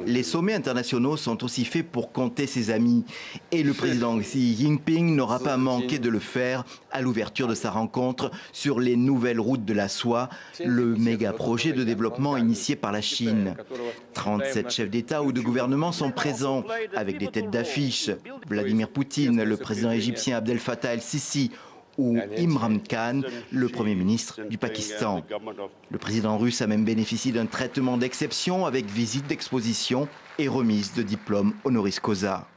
Les sommets internationaux sont aussi faits pour compter ses amis. Et le président Xi Jinping n'aura pas manqué de le faire à l'ouverture de sa rencontre sur les nouvelles routes de la soie, le méga projet de développement initié par la Chine. 37 chefs d'État ou de gouvernement sont présents avec des têtes d'affiche. Vladimir Poutine, le président égyptien Abdel Fattah el-Sisi ou Imran Khan, le Premier ministre du Pakistan. Le président russe a même bénéficié d'un traitement d'exception avec visite d'exposition et remise de diplômes honoris causa.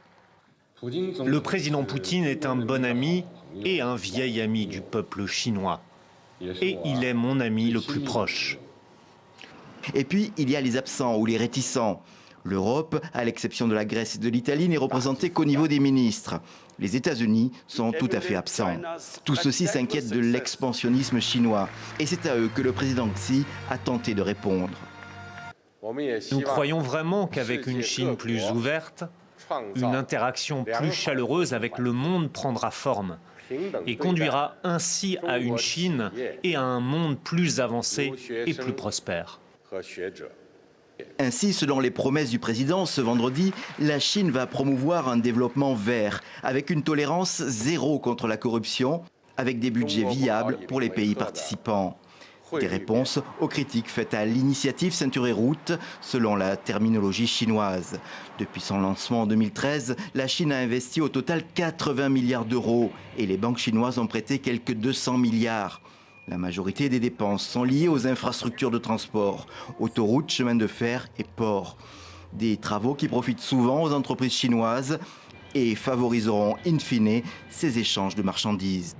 Le président Poutine est un bon ami et un vieil ami du peuple chinois. Et il est mon ami le plus proche. Et puis, il y a les absents ou les réticents. L'Europe, à l'exception de la Grèce et de l'Italie, n'est représentée qu'au niveau des ministres. Les États-Unis sont tout à fait absents. Tout ceci s'inquiète de l'expansionnisme chinois. Et c'est à eux que le président Xi a tenté de répondre. Nous croyons vraiment qu'avec une Chine plus ouverte, une interaction plus chaleureuse avec le monde prendra forme et conduira ainsi à une Chine et à un monde plus avancé et plus prospère. Ainsi, selon les promesses du président, ce vendredi, la Chine va promouvoir un développement vert, avec une tolérance zéro contre la corruption, avec des budgets viables pour les pays participants. Des réponses aux critiques faites à l'initiative Ceinture et Route, selon la terminologie chinoise. Depuis son lancement en 2013, la Chine a investi au total 80 milliards d'euros et les banques chinoises ont prêté quelques 200 milliards. La majorité des dépenses sont liées aux infrastructures de transport, autoroutes, chemins de fer et ports. Des travaux qui profitent souvent aux entreprises chinoises et favoriseront in fine ces échanges de marchandises.